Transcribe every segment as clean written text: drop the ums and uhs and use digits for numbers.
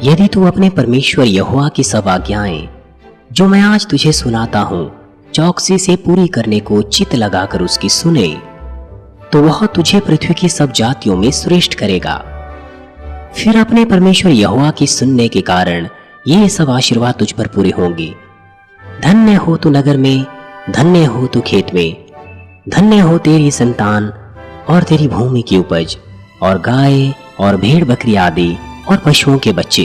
यदि तू अपने परमेश्वर यहोवा की सब आज्ञाएं जो मैं आज तुझे सुनाता हूँ चौकसी से पूरी करने को चित्त लगाकर उसकी सुने, तो वह तुझे पृथ्वी की सब जातियों में श्रेष्ठ करेगा। फिर अपने परमेश्वर यहोवा की सुनने के कारण ये सब आशीर्वाद तुझ पर पूरे होंगे। धन्य हो तू नगर में, धन्य हो तू खेत में, धन्य हो तेरी संतान और तेरी भूमि की उपज, और गाय और भेड़ बकरी आदि और पशुओं के बच्चे।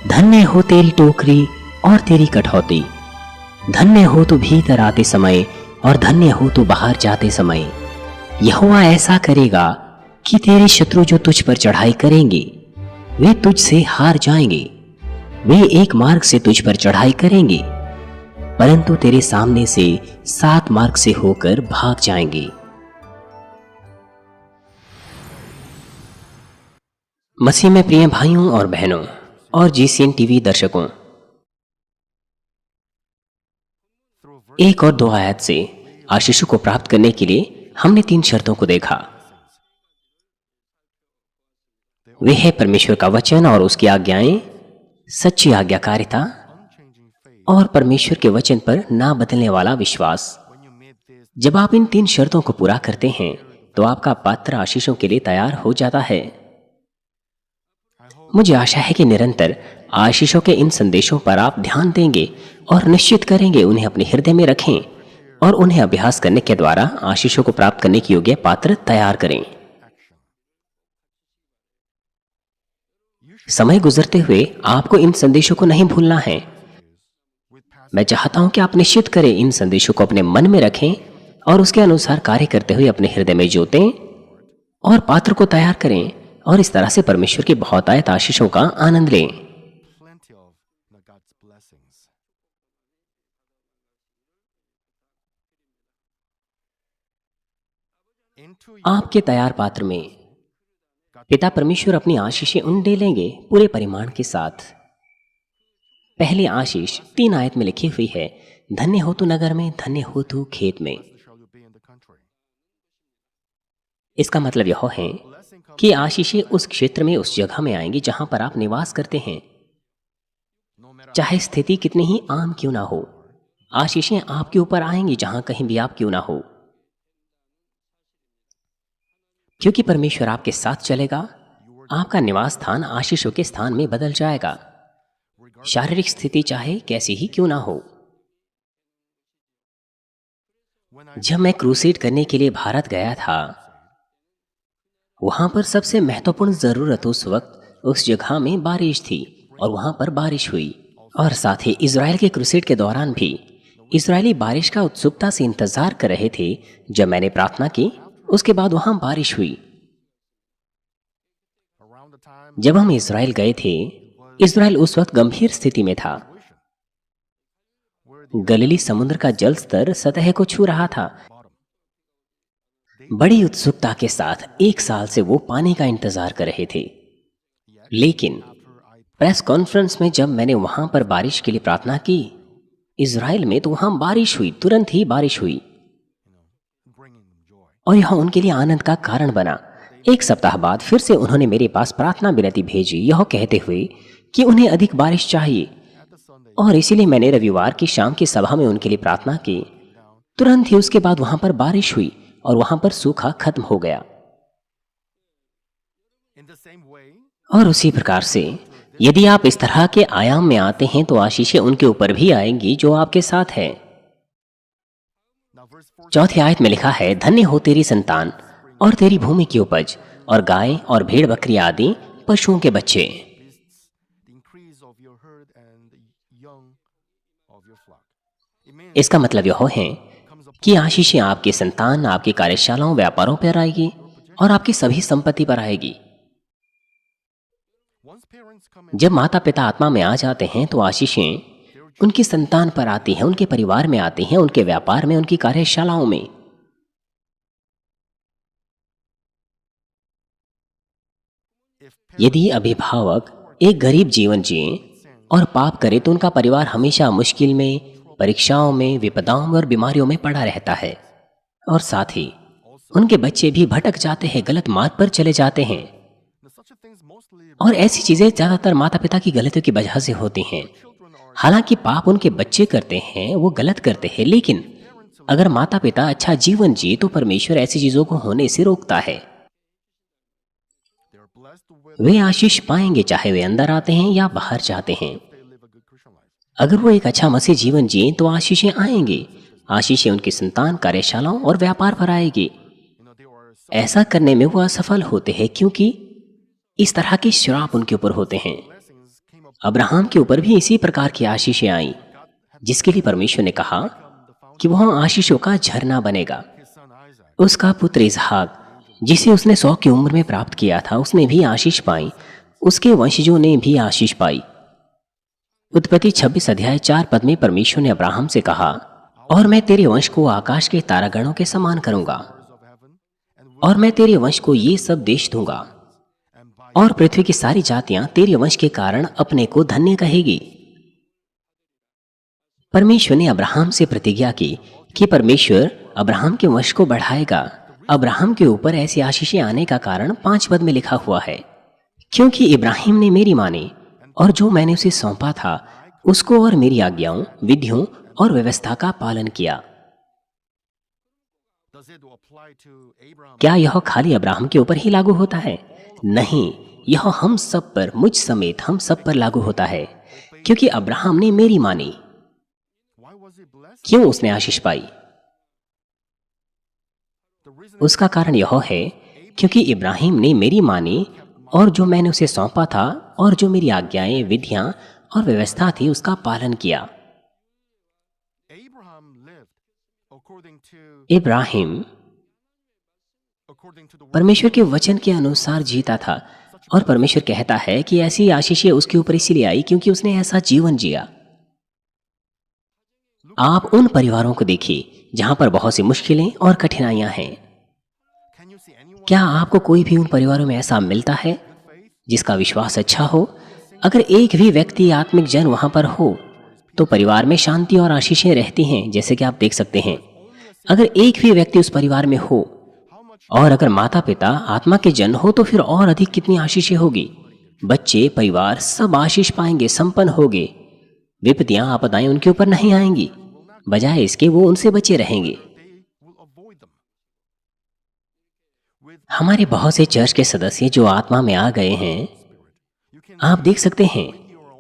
धन्य हो तेरी टोकरी और तेरी कठौती। धन्य हो तू भीतर आते समय और धन्य हो तू बाहर जाते समय। यहोवा ऐसा करेगा कि तेरे शत्रु जो तुझ पर चढ़ाई करेंगे वे तुझसे हार जाएंगे। वे एक मार्ग से तुझ पर चढ़ाई करेंगे, परंतु तेरे सामने से 7 मार्ग से होकर भाग जाएंगे। मसीह में प्रिय भाइयों और बहनों और जीसीएन टीवी दर्शकों, 1 और 2 आयत से आशीष को प्राप्त करने के लिए हमने 3 शर्तों को देखा। वे है परमेश्वर का वचन और उसकी आज्ञाएं, सच्ची आज्ञाकारिता और परमेश्वर के वचन पर ना बदलने वाला विश्वास। जब आप इन 3 शर्तों को पूरा करते हैं तो आपका पात्र आशीषों के लिए तैयार हो जाता है। मुझे आशा है कि निरंतर आशीषों के इन संदेशों पर आप ध्यान देंगे और निश्चित करेंगे उन्हें अपने हृदय में रखें और उन्हें अभ्यास करने के द्वारा आशीषों को प्राप्त करने के योग्य पात्र तैयार करें। समय गुजरते हुए आपको इन संदेशों को नहीं भूलना है। मैं चाहता हूं कि आप निश्चित करें, इन संदेशों को अपने मन में रखें और उसके अनुसार कार्य करते हुए अपने हृदय में जोतें और पात्र को तैयार करें और इस तरह से परमेश्वर की बहुतायत आशीषों का आनंद लें। आपके तैयार पात्र में पिता परमेश्वर अपनी आशीषें उंडे लेंगे पूरे परिमाण के साथ। पहली आशीष 3 आयत में लिखी हुई है, धन्य हो तू नगर में, धन्य हो तू खेत में। इसका मतलब यह है कि आशीषें उस क्षेत्र में, उस जगह में आएंगी जहां पर आप निवास करते हैं। चाहे स्थिति कितनी ही आम क्यों ना हो, आशीषें आपके ऊपर आएंगी जहां कहीं भी आप क्यों ना हो, क्योंकि परमेश्वर आपके साथ चलेगा। आपका निवास स्थान आशीषों के स्थान में बदल जाएगा, शारीरिक स्थिति चाहे कैसी ही क्यों ना हो। जब मैं क्रूसेड करने के लिए भारत गया था, वहां पर सबसे महत्वपूर्ण जरूरत उस वक्त उस जगह में बारिश थी और वहां पर बारिश हुई। और साथ ही इजराइल के क्रूसेड के दौरान भी इजरायली बारिश का उत्सुकता से इंतजार कर रहे थे। जब मैंने प्रार्थना की उसके बाद वहां बारिश हुई। जब हम इजराइल गए थे, इजराइल उस वक्त गंभीर स्थिति में था। गलीली समुद्र का जल स्तर सतह को छू रहा था। बड़ी उत्सुकता के साथ 1 साल से वो पानी का इंतजार कर रहे थे। लेकिन प्रेस कॉन्फ्रेंस में जब मैंने वहां पर बारिश के लिए प्रार्थना की इजराइल में, तो वहां बारिश हुई, तुरंत ही बारिश हुई और यह उनके लिए आनंद का कारण बना। 1 सप्ताह बाद फिर से उन्होंने मेरे पास प्रार्थना विनती भेजी, यह कहते हुए कि उन्हें अधिक बारिश चाहिए। और इसीलिए मैंने रविवार की शाम की सभा में उनके लिए प्रार्थना की। तुरंत ही उसके बाद वहां पर बारिश हुई और वहां पर सूखा खत्म हो गया। और उसी प्रकार से यदि आप इस तरह के आयाम में आते हैं तो आशीषें उनके ऊपर भी आएंगी जो आपके साथ है। 4थी आयत में लिखा है, धन्य हो तेरी संतान और तेरी भूमि की उपज, और गाय और भेड़ बकरी आदि पशुओं के बच्चे। इसका मतलब यह है कि आशीषें आपके संतान, आपकी कार्यशालाओं, व्यापारों पर आएगी और आपकी सभी संपत्ति पर आएगी। जब माता पिता आत्मा में आ जाते हैं तो आशीषें उनकी संतान पर आती हैं, उनके परिवार में आती हैं, उनके व्यापार में, उनकी कार्यशालाओं में। यदि अभिभावक एक गरीब जीवन जिए और पाप करे तो उनका परिवार हमेशा मुश्किल में, परीक्षाओं में, विपदाओं में और बीमारियों में पड़ा रहता है। और साथ ही उनके बच्चे भी भटक जाते हैं, गलत मार्ग पर चले जाते हैं। और ऐसी चीजें ज्यादातर माता पिता की गलतियों की वजह से होती हैं। हालांकि पाप उनके बच्चे करते हैं, वो गलत करते हैं, लेकिन अगर माता पिता अच्छा जीवन जिए तो परमेश्वर ऐसी चीजों को होने से रोकता है। वे आशीष पाएंगे चाहे वे अंदर आते हैं या बाहर जाते हैं। अगर वो एक अच्छा मसीह जीवन जिए तो आशीषें आएंगी। आशीषें उनकी संतान, कार्यशालाओं और व्यापार पर आएगी। ऐसा करने में वो असफल होते हैं क्योंकि इस तरह के श्राप उनके ऊपर होते हैं। अब्राहम के ऊपर भी इसी प्रकार की आशीषें आई, जिसके लिए परमेश्वर ने कहा कि वह आशीषों का झरना बनेगा। उसका पुत्र इसहाक, जिसे उसने 100 की उम्र में प्राप्त किया था, उसने भी आशीष पाई। उसके वंशजों ने भी आशीष पाई। उत्पत्ति 26 अध्याय 4 पद में परमेश्वर ने अब्राहम से कहा, और मैं तेरे वंश को आकाश के तारागणों के समान करूंगा, और मैं तेरे वंश को ये सब देश दूंगा, और पृथ्वी की सारी जातियां तेरे वंश के कारण अपने को धन्य कहेगी। परमेश्वर ने अब्राहम से प्रतिज्ञा की कि परमेश्वर अब्राहम के वंश को बढ़ाएगा। अब्राहम के ऊपर ऐसी आशीषें आने का कारण 5 पद में लिखा हुआ है, क्योंकि इब्राहिम ने मेरी मानी और जो मैंने उसे सौंपा था उसको, और मेरी आज्ञाओं, विधियों और व्यवस्था का पालन किया। क्या यह खाली अब्राहम के ऊपर ही लागू होता है? नहीं, यह हम सब पर, मुझ समेत हम सब पर लागू होता है, क्योंकि अब्राहम ने मेरी मानी। क्यों उसने आशीष पाई? उसका कारण यह है क्योंकि इब्राहिम ने मेरी मानी और जो मैंने उसे सौंपा था और जो मेरी आज्ञाएं, विधियां और व्यवस्था थी उसका पालन किया। इब्राहिम परमेश्वर के वचन के अनुसार जीता था, और परमेश्वर कहता है कि ऐसी आशीषें उसके ऊपर इसीलिए आई क्योंकि उसने ऐसा जीवन जिया। आप उन परिवारों को देखिए जहां पर बहुत सी मुश्किलें और कठिनाइयां हैं। क्या आपको कोई भी उन परिवारों में ऐसा मिलता है जिसका विश्वास अच्छा हो? अगर एक भी व्यक्ति आत्मिक जन वहां पर हो तो परिवार में शांति और आशीषें रहती हैं, जैसे कि आप देख सकते हैं। अगर एक भी व्यक्ति उस परिवार में हो, और अगर माता पिता आत्मा के जन हो तो फिर और अधिक कितनी आशीषें होगी। बच्चे, परिवार सब आशीष पाएंगे, संपन्न होंगे। विपत्तियां, आपदाएं उनके ऊपर नहीं आएंगी, बजाय इसके वो उनसे बचे रहेंगे। हमारे बहुत से चर्च के सदस्य जो आत्मा में आ गए हैं, आप देख सकते हैं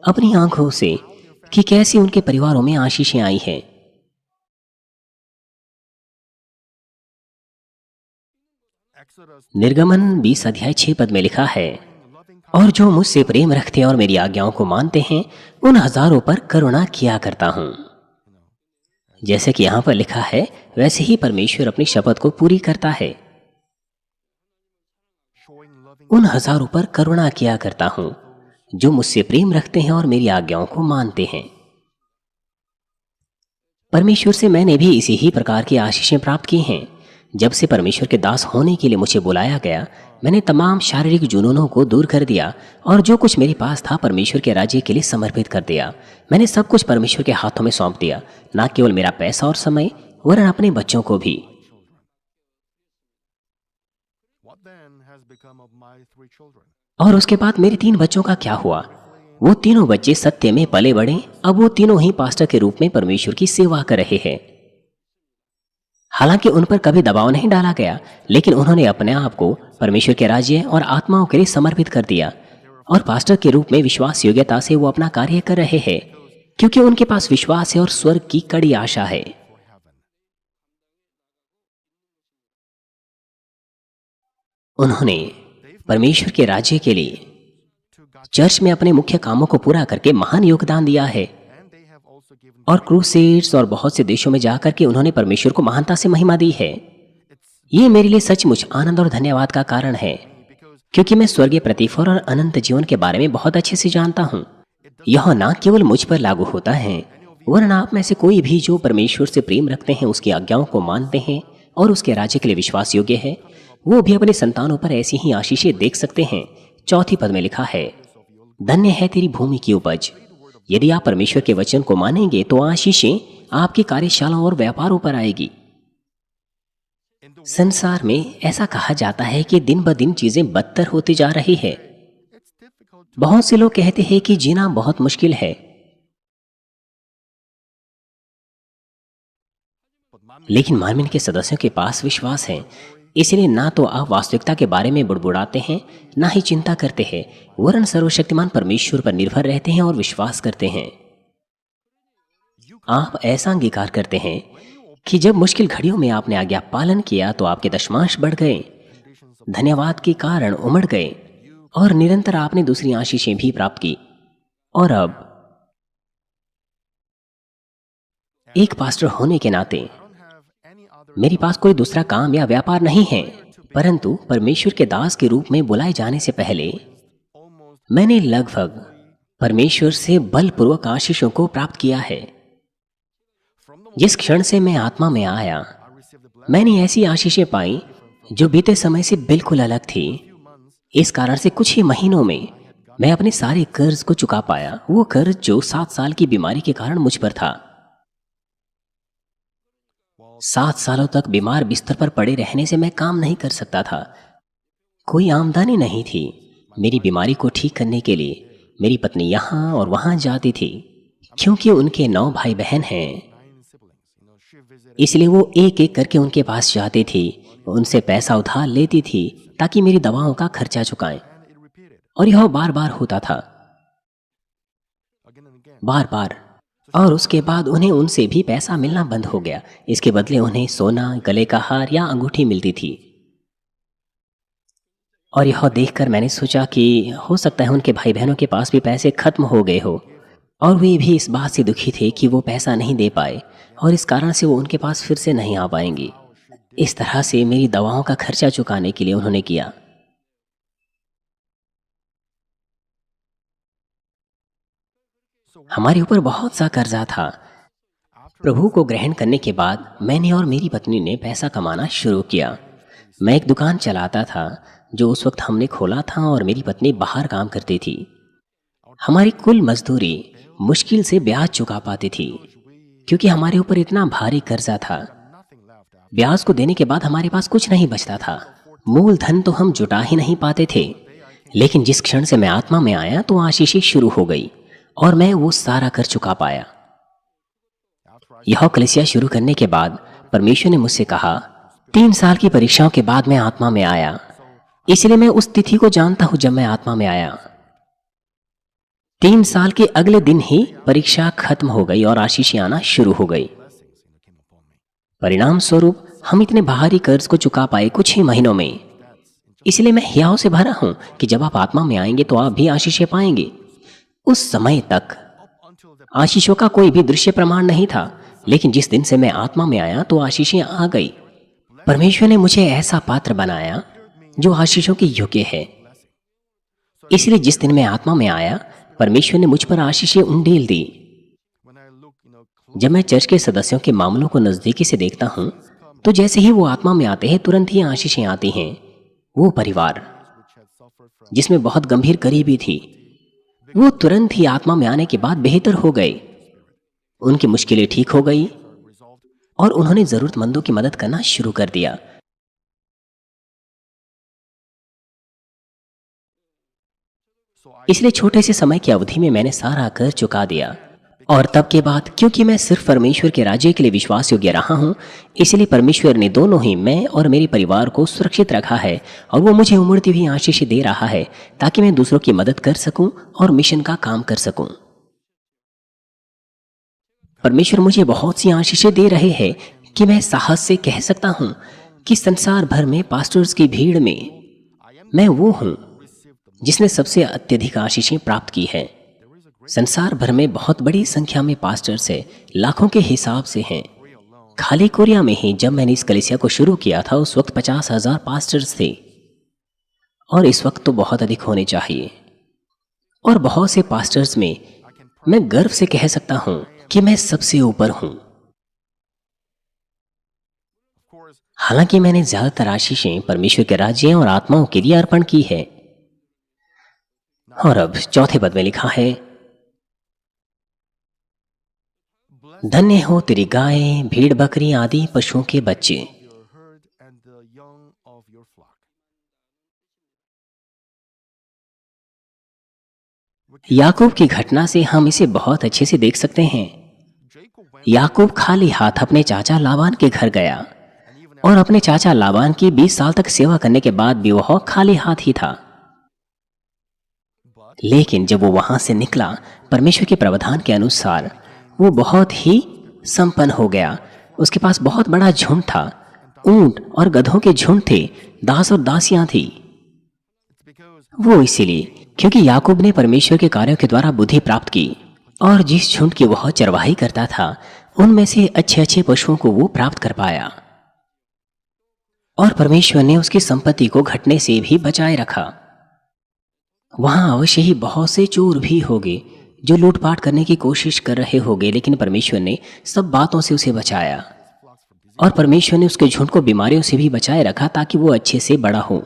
अपनी आंखों से कि कैसे उनके परिवारों में आशीषें आई हैं। निर्गमन 20 अध्याय 6 पद में लिखा है, और जो मुझसे प्रेम रखते और मेरी आज्ञाओं को मानते हैं उन हजारों पर करुणा किया करता हूं। जैसे कि यहां पर लिखा है, वैसे ही परमेश्वर अपनी शपथ को पूरी करता है। उन हजारों पर करुणा किया करता हूं जो मुझसे प्रेम रखते हैं और मेरी आज्ञाओं को मानते हैं। परमेश्वर से मैंने भी इसी ही प्रकार की आशीषें प्राप्त की हैं। जब से परमेश्वर के दास होने के लिए मुझे बुलाया गया, मैंने तमाम शारीरिक जुनूनों को दूर कर दिया और जो कुछ मेरे पास था परमेश्वर के राज्य के लिए समर्पित कर दिया। मैंने सब कुछ परमेश्वर के हाथों में सौंप दिया, न केवल मेरा पैसा और समय, वरन अपने बच्चों को भी। और उसके बाद मेरे 3 बच्चों का क्या हुआ? वो तीनों बच्चे सत्य में पले बढ़े। अब वो तीनों ही पास्टर के रूप में परमेश्वर की सेवा कर रहे हैं। हालांकि उन पर कभी दबाव नहीं डाला गया, लेकिन उन्होंने अपने आप को परमेश्वर के राज्य और आत्माओं के लिए समर्पित कर दिया, और पास्टर के रूप में विश्वास योग्यता से वो अपना कार्य कर रहे हैं, क्योंकि उनके पास विश्वास है और स्वर्ग की कड़ी आशा है। उन्होंने परमेश्वर के राज्य के लिए चर्च में अपने मुख्य कामों को पूरा करके महान योगदान दिया है, और क्रूसेड्स और बहुत से देशों में जाकर के उन्होंने परमेश्वर को महानता से महिमा दी है। ये मेरे लिए सचमुच आनंद और धन्यवाद का कारण है, क्योंकि मैं स्वर्गीय प्रतिफल और अनंत जीवन के बारे में बहुत अच्छे से जानता हूँ। यह न केवल मुझ पर लागू होता है, वरन आप में से कोई भी जो परमेश्वर से प्रेम रखते हैं, उसकी आज्ञाओं को मानते हैं और उसके राज्य के लिए विश्वास योग्य है, वो भी अपने संतानों पर ऐसी ही आशीषें देख सकते हैं। 4 पद में लिखा है, धन्य है तेरी भूमि की उपज। यदि आप परमेश्वर के वचन को मानेंगे तो आशीषें आपकी कार्यशालाओं और व्यापारों पर आएगी। संसार में ऐसा कहा जाता है कि दिन ब दिन चीजें बदतर होती जा रही है। बहुत से लोग कहते हैं कि जीना बहुत मुश्किल है, लेकिन मार्मिन के सदस्यों के पास विश्वास है। इसलिए ना तो आप वास्तविकता के बारे में बुड़बुड़ाते हैं, ना ही चिंता करते हैं, वरन सर्वशक्तिमान परमेश्वर पर निर्भर रहते हैं और विश्वास करते हैं। आप ऐसा अंगीकार करते हैं कि जब मुश्किल घड़ियों में आपने आज्ञा पालन किया तो आपके दशमांश बढ़ गए, धन्यवाद के कारण उमड़ गए और निरंतर आपने दूसरी आशीषें भी प्राप्त की। और अब एक पास्टर होने के नाते मेरे पास कोई दूसरा काम या व्यापार नहीं है, परंतु परमेश्वर के दास के रूप में बुलाए जाने से पहले मैंने लगभग परमेश्वर से बलपूर्वक आशीषों को प्राप्त किया है। जिस क्षण से मैं आत्मा में आया, मैंने ऐसी आशीषें पाई जो बीते समय से बिल्कुल अलग थी। इस कारण से कुछ ही महीनों में मैं अपने सारे कर्ज को चुका पाया, वो कर्ज जो 7 साल की बीमारी के कारण मुझ पर था। 7 सालों तक बीमार बिस्तर पर पड़े रहने से मैं काम नहीं कर सकता था। कोई आमदनी नहीं थी। मेरी बीमारी को ठीक करने के लिए मेरी पत्नी यहाँ और वहाँ जाती थी, क्योंकि उनके 9 भाई बहन हैं। इसलिए वो एक एक करके उनके पास जाती थी, उनसे पैसा उधार लेती थी ताकि मेरी दवाओं का खर्चा चुकाएं। और यह बार बार होता था, बार बार। और उसके बाद उन्हें उनसे भी पैसा मिलना बंद हो गया। इसके बदले उन्हें सोना, गले का हार या अंगूठी मिलती थी। और यह देखकर मैंने सोचा कि हो सकता है उनके भाई बहनों के पास भी पैसे खत्म हो गए हो, और वे भी इस बात से दुखी थे कि वो पैसा नहीं दे पाए और इस कारण से वो उनके पास फिर से नहीं आ पाएंगे। इस तरह से मेरी दवाओं का खर्चा चुकाने के लिए उन्होंने किया। हमारे ऊपर बहुत सा कर्जा था। प्रभु को ग्रहण करने के बाद मैंने और मेरी पत्नी ने पैसा कमाना शुरू किया। मैं एक दुकान चलाता था जो उस वक्त हमने खोला था, और मेरी पत्नी बाहर काम करती थी। हमारी कुल मजदूरी मुश्किल से ब्याज चुका पाती थी, क्योंकि हमारे ऊपर इतना भारी कर्जा था। ब्याज को देने के बाद हमारे पास कुछ नहीं बचता था। मूलधन तो हम जुटा ही नहीं पाते थे। लेकिन जिस क्षण से मैं आत्मा में आया तो आशीषें शुरू हो गई और मैं वो सारा कर चुका पाया। यह कलीसिया शुरू करने के बाद परमेश्वर ने मुझसे कहा, 3 साल की परीक्षाओं के बाद मैं आत्मा में आया। इसलिए मैं उस तिथि को जानता हूं जब मैं आत्मा में आया। 3 साल के अगले दिन ही परीक्षा खत्म हो गई और आशीषें आना शुरू हो गई। परिणाम स्वरूप हम इतने बाहरी कर्ज को चुका पाए कुछ ही महीनों में। इसलिए मैं हियाव से भरा हूं कि जब आप आत्मा में आएंगे तो आप भी आशीषें पाएंगे। उस समय तक आशीषों का कोई भी दृश्य प्रमाण नहीं था, लेकिन जिस दिन से मैं आत्मा में आया तो आशीषें आ गई। परमेश्वर ने मुझे ऐसा पात्र बनाया जो आशीषों के योग्य है। इसलिए जिस दिन मैं आत्मा में आया, परमेश्वर ने मुझ पर आशीषें उंडेल दी। जब मैं चर्च के सदस्यों के मामलों को नजदीकी से देखता हूं, तो जैसे ही वो आत्मा में आते हैं तुरंत ही आशीषें आती हैं। वो परिवार जिसमें बहुत गंभीर करीबी थी, वो तुरंत ही आत्मा में आने के बाद बेहतर हो गए। उनकी मुश्किलें ठीक हो गई और उन्होंने जरूरतमंदों की मदद करना शुरू कर दिया। इसलिए छोटे से समय की अवधि में मैंने सारा कर चुका दिया। और तब के बाद, क्योंकि मैं सिर्फ परमेश्वर के राज्य के लिए विश्वास योग्य रहा हूं, इसलिए परमेश्वर ने दोनों ही मैं और मेरे परिवार को सुरक्षित रखा है, और वो मुझे उमड़ती हुई आशीष दे रहा है ताकि मैं दूसरों की मदद कर सकूं और मिशन का काम कर सकूं। परमेश्वर मुझे बहुत सी आशीषें दे रहे हैं कि मैं साहस से कह सकता हूं कि संसार भर में पास्टर्स की भीड़ में मैं वो हूं जिसने सबसे अत्यधिक आशीषें प्राप्त की है। संसार भर में बहुत बड़ी संख्या में पास्टर्स है, लाखों के हिसाब से हैं। खाली कोरिया में ही जब मैंने इस कलीसिया को शुरू किया था उस वक्त 50,000 पास्टर्स थे, और इस वक्त तो बहुत अधिक होने चाहिए। और बहुत से पास्टर्स में मैं गर्व से कह सकता हूं कि मैं सबसे ऊपर हूं। हालांकि मैंने ज्यादातर आशीषें परमेश्वर के राज्य और आत्माओं के लिए अर्पण की है। और अब चौथे पद में लिखा है, धन्य हो तेरी गाय, भेड़ बकरी आदि पशुओं के बच्चे। याकूब की घटना से हम इसे बहुत अच्छे से देख सकते हैं। याकूब खाली हाथ अपने चाचा लाबान के घर गया और अपने चाचा लाबान की 20 साल तक सेवा करने के बाद भी वह खाली हाथ ही था। लेकिन जब वो वहां से निकला, परमेश्वर के प्रावधान के अनुसार वो बहुत ही संपन्न हो गया। उसके पास बहुत बड़ा झुंड था, ऊंट और गधों के झुंड थे, दास और दासियां थी। वो इसीलिए क्योंकि याकूब ने परमेश्वर के कार्यों के द्वारा बुद्धि प्राप्त की, और जिस झुंड की वह चरवाही करता था उनमें से अच्छे अच्छे पशुओं को वो प्राप्त कर पाया। और परमेश्वर ने उसकी संपत्ति को घटने से भी बचाए रखा। वहां अवश्य ही बहुत से चोर भी होंगे जो लूटपाट करने की कोशिश कर रहे होंगे, लेकिन परमेश्वर ने सब बातों से उसे बचाया। और परमेश्वर ने उसके झुंड को बीमारियों से भी बचाए रखा ताकि वो अच्छे से बड़ा हो।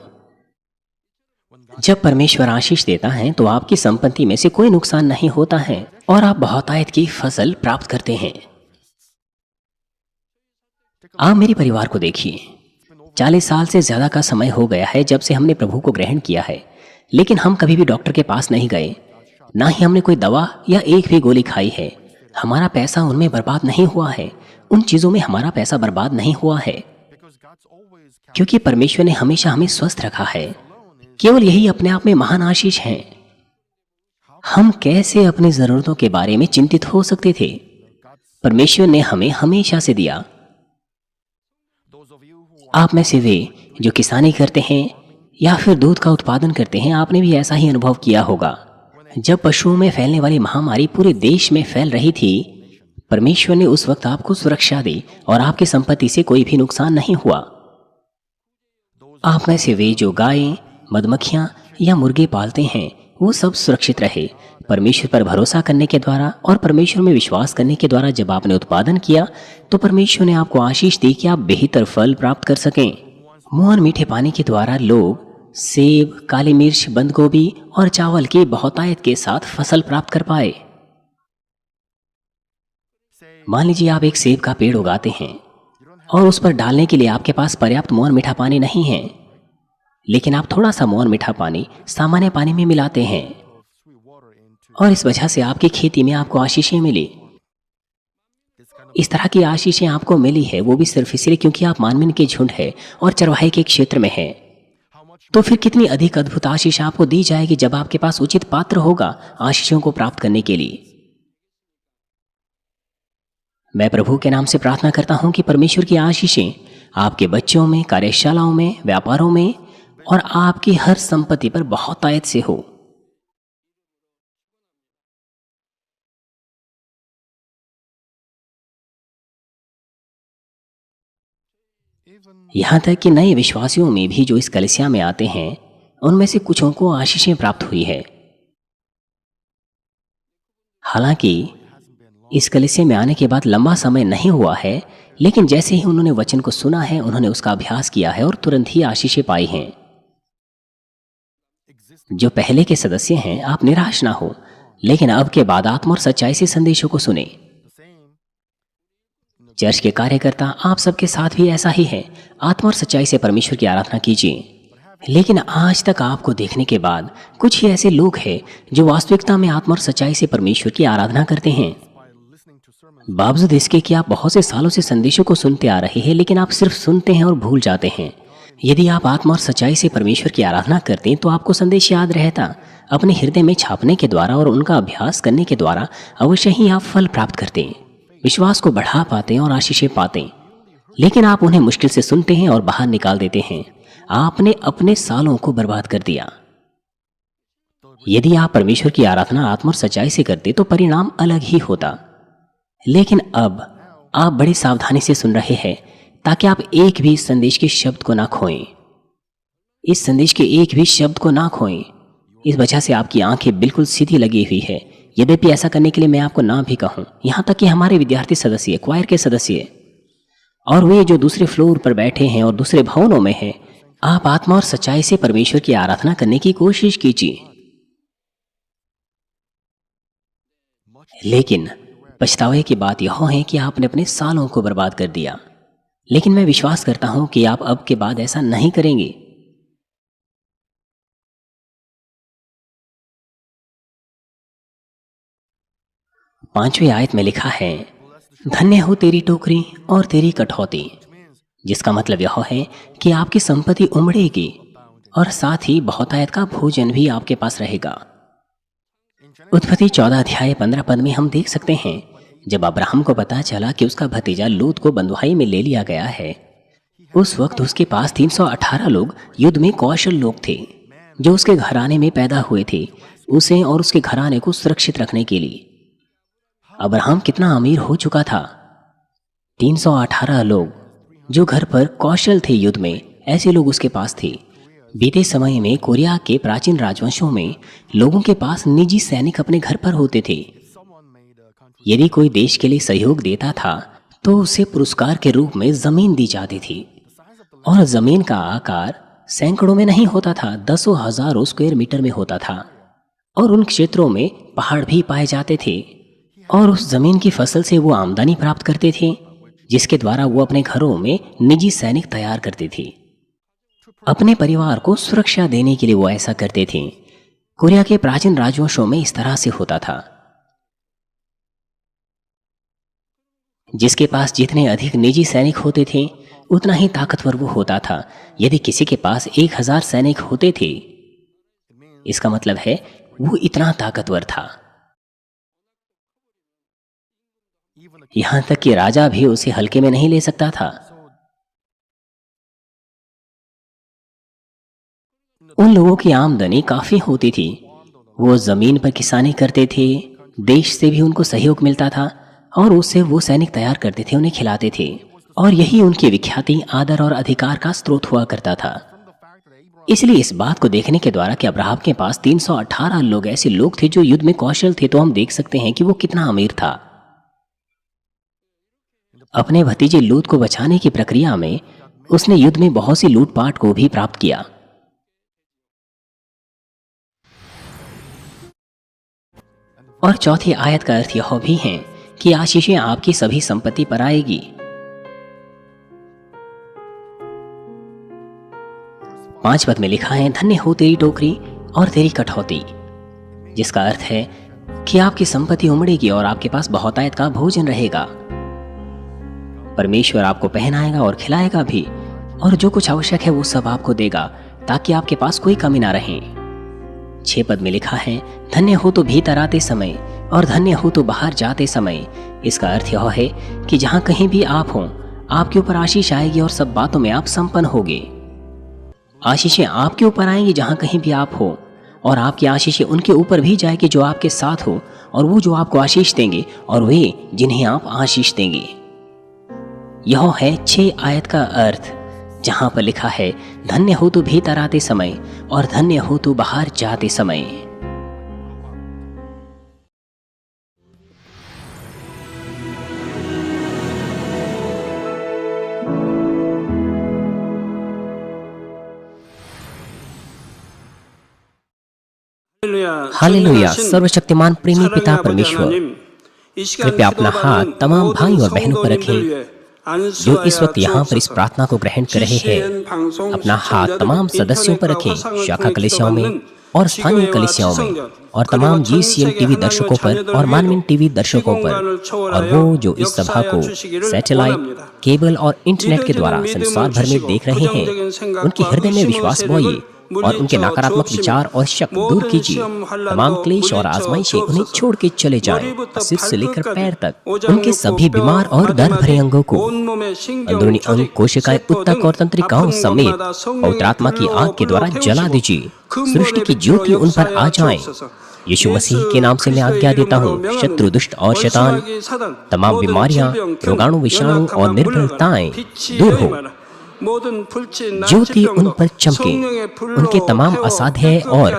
जब परमेश्वर आशीष देता है तो आपकी संपत्ति में से कोई नुकसान नहीं होता है और आप बहुतायत की फसल प्राप्त करते हैं। आप मेरे परिवार को देखिए, 40 साल से ज्यादा का समय हो गया है जब से हमने प्रभु को ग्रहण किया है, लेकिन हम कभी भी डॉक्टर के पास नहीं गए, ना ही हमने कोई दवा या एक भी गोली खाई है। हमारा पैसा उनमें बर्बाद नहीं हुआ है, उन चीजों में हमारा पैसा बर्बाद नहीं हुआ है, क्योंकि परमेश्वर ने हमेशा हमें स्वस्थ रखा है। केवल यही अपने आप में महान आशीष है। हम कैसे अपनी जरूरतों के बारे में चिंतित हो सकते थे? परमेश्वर ने हमें हमेशा से दिया। आप में से वे जो किसानी करते हैं या फिर दूध का उत्पादन करते हैं, आपने भी ऐसा ही अनुभव किया होगा। जब पशुओं में फैलने वाली महामारी पूरे देश में फैल रही थी, परमेश्वर ने उस वक्त आपको सुरक्षा दी और आपकी संपत्ति से कोई भी नुकसान नहीं हुआ। आप में से वे जो गायें, मधुमक्खियां या मुर्गे पालते हैं, वो सब सुरक्षित रहे। परमेश्वर पर भरोसा करने के द्वारा और परमेश्वर में विश्वास करने के द्वारा जब आपने उत्पादन किया तो परमेश्वर ने आपको आशीष दी कि आप बेहतर फल प्राप्त कर सकें। मोहन मीठे पानी के द्वारा लोग सेब, काली मिर्च, बंद गोभी और चावल की बहुतायत के साथ फसल प्राप्त कर पाए। मान लीजिए आप एक सेब का पेड़ उगाते हैं और उस पर डालने के लिए आपके पास पर्याप्त मोहन मीठा पानी नहीं है, लेकिन आप थोड़ा सा मोहन मीठा पानी सामान्य पानी में मिलाते हैं और इस वजह से आपकी खेती में आपको आशीषें मिली। इस तरह की आशीषें आपको मिली है वो भी सिर्फ इसलिए क्योंकि आप मानवीन के झुंड है और चरवाहे के क्षेत्र में है। तो फिर कितनी अधिक अद्भुत आशीष आपको दी जाएगी जब आपके पास उचित पात्र होगा आशीषों को प्राप्त करने के लिए। मैं प्रभु के नाम से प्रार्थना करता हूं कि परमेश्वर की आशीषें आपके बच्चों में, कार्यशालाओं में, व्यापारों में और आपकी हर संपत्ति पर बहुतायत से हो। यहां तक कि नए विश्वासियों में भी जो इस कलीसिया में आते हैं, उनमें से कुछों को आशीषें प्राप्त हुई है। हालांकि इस कलीसिया में आने के बाद लंबा समय नहीं हुआ है, लेकिन जैसे ही उन्होंने वचन को सुना है, उन्होंने उसका अभ्यास किया है और तुरंत ही आशीषें पाई हैं। जो पहले के सदस्य हैं, आप निराश ना हो, लेकिन अब के बाद आत्मा और सच्चाई से संदेशों को सुने। चर्च के कार्यकर्ता, आप सबके साथ भी ऐसा ही है। आत्मा और सच्चाई से परमेश्वर की आराधना कीजिए। लेकिन आज तक आपको देखने के बाद कुछ ही ऐसे लोग हैं जो वास्तविकता में आत्मा और सच्चाई से परमेश्वर की आराधना करते हैं। बावजूद इसके कि आप बहुत से सालों से संदेशों को सुनते आ रहे हैं, लेकिन आप सिर्फ सुनते हैं और भूल जाते हैं। यदि आप आत्मा और सच्चाई से परमेश्वर की आराधना करते हैं तो आपको संदेश याद रहता। अपने हृदय में छापने के द्वारा और उनका अभ्यास करने के द्वारा अवश्य ही आप फल प्राप्त करते हैं, विश्वास को बढ़ा पाते हैं और आशीषें पाते हैं। लेकिन आप उन्हें मुश्किल से सुनते हैं और बाहर निकाल देते हैं। आपने अपने सालों को बर्बाद कर दिया। यदि आप परमेश्वर की आराधना आत्मा और सच्चाई से करते तो परिणाम अलग ही होता। लेकिन अब आप बड़ी सावधानी से सुन रहे हैं ताकि आप एक भी इस संदेश के शब्द को ना खोएं। इस संदेश के एक भी शब्द को ना खोएं। इस वजह से आपकी आंखें बिल्कुल सीधी लगी हुई है। यद्यपि ऐसा करने के लिए मैं आपको ना भी कहूं, यहां तक कि हमारे विद्यार्थी सदस्य, क्वायर के सदस्य और वे जो दूसरे फ्लोर पर बैठे हैं और दूसरे भवनों में हैं, आप आत्मा और सच्चाई से परमेश्वर की आराधना करने की कोशिश कीजिए। लेकिन पछतावे की बात यह है कि आपने अपने सालों को बर्बाद कर दिया। लेकिन मैं विश्वास करता हूं कि आप अब के बाद ऐसा नहीं करेंगे। 5वीं आयत में लिखा है, धन्य हो तेरी टोकरी और तेरी कठौती, जिसका मतलब यह है कि आपकी संपत्ति उमड़ेगी और साथ ही बहुतायत का भोजन भी आपके पास रहेगा। उत्पत्ति 14 अध्याय 15 पद में हम देख सकते हैं, जब अब्राहम को पता चला कि उसका भतीजा लूत को बंधुआई में ले लिया गया है, उस वक्त उसके पास 318 लोग युद्ध में कौशल लोग थे, जो उसके घराने में पैदा हुए थे, उसे और उसके घराने को सुरक्षित रखने के लिए। अब्राहम कितना अमीर हो चुका था। 318 लोग जो घर पर कौशल थे युद्ध में, ऐसे लोग उसके पास थे। बीते समय में कोरिया के प्राचीन राजवंशों में लोगों के पास निजी सैनिक अपने घर पर होते थे। यदि कोई देश के लिए सहयोग देता था तो उसे पुरस्कार के रूप में जमीन दी जाती थी, और जमीन का आकार सैकड़ों में नहीं होता था, दसों हजारों स्क्वायर मीटर में होता था। और उन क्षेत्रों में पहाड़ भी पाए जाते थे, और उस जमीन की फसल से वो आमदनी प्राप्त करते थे, जिसके द्वारा वो अपने घरों में निजी सैनिक तैयार करते थे। अपने परिवार को सुरक्षा देने के लिए वो ऐसा करते थे। कोरिया के प्राचीन राजवंशों में इस तरह से होता था। जिसके पास जितने अधिक निजी सैनिक होते थे, उतना ही ताकतवर वो होता था। यदि किसी के पास 1000 सैनिक होते थे, इसका मतलब है वो इतना ताकतवर था। यहां तक कि राजा भी उसे हल्के में नहीं ले सकता था। उन लोगों की आमदनी काफी होती थी। वो जमीन पर किसानी करते थे, देश से भी उनको सहयोग मिलता था, और उससे वो सैनिक तैयार करते थे, उन्हें खिलाते थे, और यही उनकी विख्याति, आदर और अधिकार का स्रोत हुआ करता था। इसलिए इस बात को देखने के द्वारा कि अब्राहम के पास 318 लोग ऐसे लोग थे जो युद्ध में कौशल थे, तो हम देख सकते हैं कि वो कितना अमीर था। अपने भतीजे लूत को बचाने की प्रक्रिया में उसने युद्ध में बहुत सी लूटपाट को भी प्राप्त किया। और चौथी आयत का अर्थ यह भी है कि आशीषें आपकी सभी संपत्ति पर आएगी। पांच पद में लिखा है, धन्य हो तेरी टोकरी और तेरी कठौती, जिसका अर्थ है कि आपकी संपत्ति उमड़ेगी और आपके पास बहुतायत का भोजन रहेगा। परमेश्वर आपको पहनाएगा और खिलाएगा भी, और जो कुछ आवश्यक है वो सब आपको देगा, ताकि आपके पास कोई कमी ना रहे। 6 पद में लिखा है, धन्य हो तो भीतर आते समय और धन्य हो तो बाहर जाते समय। इसका अर्थ यह है कि जहां कहीं भी आप हों, आपके ऊपर आशीष आएगी और सब बातों में आप संपन्न होंगे। आशीषें आपके ऊपर आएंगी जहां कहीं भी आप हो, और आपकी आशीषें उनके ऊपर भी जाएगी जो आपके साथ हो, और वो जो आपको आशीष देंगे और वे जिन्हें आप आशीष देंगे। यह है 6 आयत का अर्थ, जहां पर लिखा है, धन्य हो तो भीतर आते समय और धन्य हो तो बाहर जाते समय। हालेलुया। सर्वशक्तिमान प्रेमी पिता परमेश्वर, कृपया अपना हाथ तमाम भाई और बहनों पर रखें जो इस वक्त यहाँ पर इस प्रार्थना को ग्रहण कर रहे हैं। अपना हाथ तमाम सदस्यों पर रखें, शाखा कलीसियाओं में और स्थानीय कलीसियाओं में, और तमाम GCN टीवी दर्शकों पर और मानवीन टीवी दर्शकों पर, और वो जो इस सभा को सैटेलाइट, केबल और इंटरनेट के द्वारा संसार भर में देख रहे हैं, उनके हृदय में विश्वास बोइए और उनके नकारात्मक विचार और शक दूर कीजिए। तमाम क्लेश और आजमाइशें उन्हें छोड़ के चले जाएं, सिर से लेकर पैर तक। उनके सभी बीमार और दर्द भरे अंगों को, अंदरूनी अंग, कोशिकाएं, उत्तक और तंत्रिकाओं समेत पवित्र आत्मा की आग के द्वारा जला दीजिए। सृष्टि की ज्योति उन पर आ जाए। यीशु मसीह के नाम से मैं आज्ञा देता हूँ, शत्रु, दुष्ट और शैतान, तमाम बीमारियां, रोगाणु, विषाणु और निर्बलताएं दूर हो। ज्योति उन पर चमके। उनके तमाम असाध्य और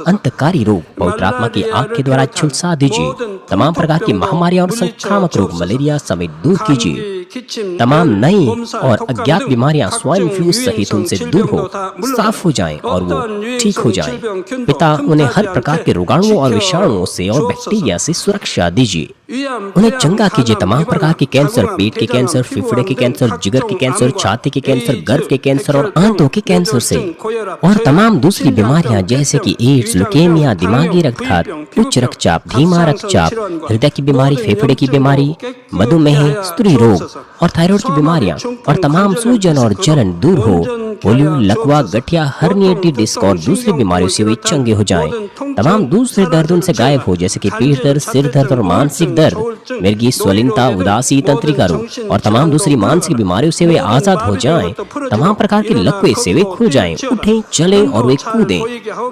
अंतकारी रोग पवित्र आत्मा की आग के द्वारा झुलसा दीजिए। तमाम प्रकार की महामारियां और संक्रामक रोग, मलेरिया समेत दूर कीजिए। तमाम नई और अज्ञात बीमारियां स्वाइन फ्लू सहित उनसे दूर हो, साफ हो जाएं और वो ठीक हो जाएं। पिता उन्हें हर प्रकार के रोगाणुओं और विषाणुओं से और बैक्टीरिया से सुरक्षा दीजिए। उन्हें चंगा कीजिए तमाम प्रकार के कैंसर, पेट के कैंसर, फेफड़े के कैंसर, जिगर के कैंसर, छाती के कैंसर, गर्भ के कैंसर और आंतों के कैंसर से, और तमाम दूसरी बीमारियां जैसे कि एड्स, ल्यूकेमिया, दिमागी रक्तघात, उच्च रक्तचाप, धीमा रक्तचाप, हृदय की बीमारी, फेफड़े की बीमारी, मधुमेह, स्त्री रोग और थायराइड की बीमारियां और तमाम सूजन और जलन दूर हो। पोलियो, लकवा, गठिया, हर्निएटेड डिस्क और दूसरी बीमारियों से वे चंगे हो जाएं। तमाम दूसरे दर्द उनसे गायब हो जैसे कि पेट दर्द, सिर दर्द और मानसिक दर्द, मिर्गी, स्वलिनता, उदासी, तंत्रिका रोग और तमाम दूसरी मानसिक बीमारियों से वे आजाद हो जाएं। तमाम प्रकार के लकवे से वे खुल जाएं, उठें, चलें और वे कूदें।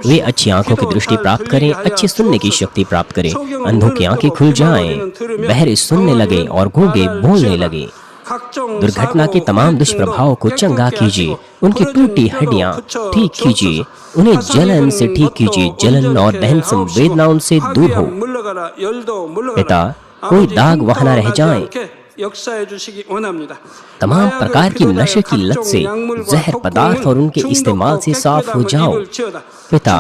वे अच्छी आंखों की दृष्टि प्राप्त करें, अच्छे सुनने की शक्ति प्राप्त करें, अंधों की आंखें खुल जाएं, बहरे सुनने लगे और गूंगे बोलने लगे। दुर्घटना के तमाम दुष्प्रभावों को चंगा कीजिए, उनकी टूटी हड्डियां ठीक कीजिए, उन्हें जलन से ठीक कीजिए, जलन और दहन संवेदनाओं से दूर हो। पिता, कोई दाग वहां न रह जाए। तमाम प्रकार की नशे की लत से, जहर पदार्थ और उनके इस्तेमाल से साफ हो जाओ। पिता,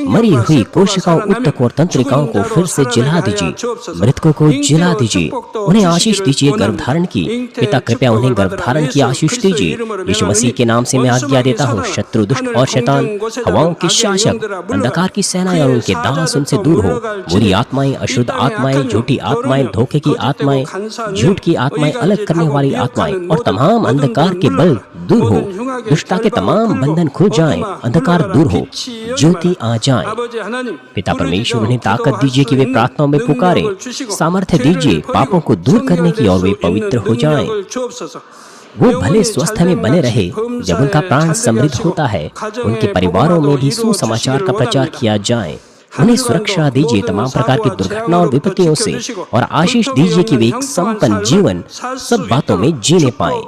मरी हुई कोशिकाओं, ऊतक और तंत्रिकाओं को फिर से जला दीजिए, मृतकों को जला दीजिए, उन्हें आशीष दीजिए गर्भधारण की। पिता, कृपया उन्हें गर्भधारण की आशीष दीजिए। यीशु मसीह के नाम से मैं आज्ञा देता हूँ, शत्रु, दुष्ट और शैतान, हवाओं के शासक, अंधकार की सेनाएं और उनके दास उनसे दूर हो। बुरी आत्माएं, अशुद्ध आत्माएं, झूठी आत्माएं, धोखे की आत्माएं, झूठ की आत्माएं, अलग करने वाली आत्माएं और तमाम अंधकार के बल दूर हो। दुष्टता के तमाम बंधन खुल जाएं, अंधकार दूर हो, ज्योति आ जाए। पिता परमेश्वर, उन्हें ताकत दीजिए कि वे प्रार्थनाओं में पुकारें, सामर्थ्य दीजिए पापों को दूर करने की और वे पवित्र हो जाएं। वो भले स्वस्थ में बने रहे जब उनका प्राण समृद्ध होता है। उनके परिवारों में भी सुसमाचार का प्रचार किया जाए। उन्हें सुरक्षा दीजिए तमाम प्रकार की दुर्घटना और विपत्तियों से, और आशीष दीजिए कि वे एक संपन्न जीवन सब बातों में जीने पाएं।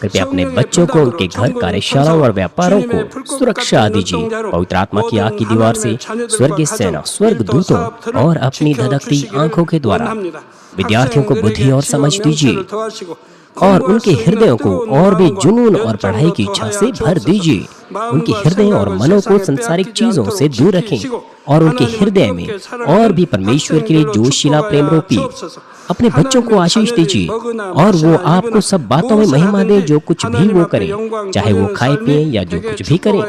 कृपया अपने बच्चों को उनके घर, कार्यशालाओं और व्यापारों को सुरक्षा दीजिए। पवित्र आत्मा की आग की दीवार से, स्वर्गीय सेना, स्वर्ग दूतों और अपनी धधकती आंखों के द्वारा विद्यार्थियों को बुद्धि और समझ दीजिए, और उनके हृदयों को और भी जुनून और पढ़ाई की इच्छा से भर दीजिए। उनके हृदय और मनों को संसारिक चीजों से दूर रखें, और उनके हृदय में और भी परमेश्वर के लिए जोशीला प्रेम रोपी। अपने बच्चों को आशीष दीजिए, और वो आपको सब बातों में महिमा दे, जो कुछ भी वो करें, चाहे वो खाए पिए या जो कुछ भी करें।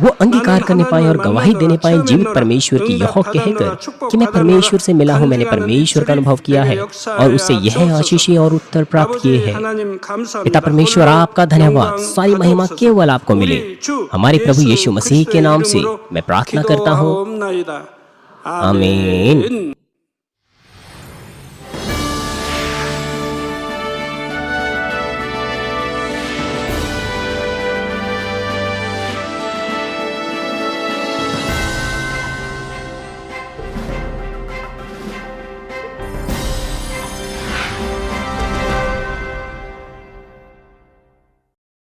वो अंगीकार करने पाए और गवाही देने पाए जीवित परमेश्वर की, यह कहकर कि मैं परमेश्वर से मिला हूँ, मैंने परमेश्वर का अनुभव किया है और उससे यह आशीषें और उत्तर प्राप्त किए हैं। पिता परमेश्वर, आपका धन्यवाद। सारी महिमा केवल आपको मिले। हमारे प्रभु यीशु मसीह के नाम से मैं प्रार्थना करता हूँ, आमीन।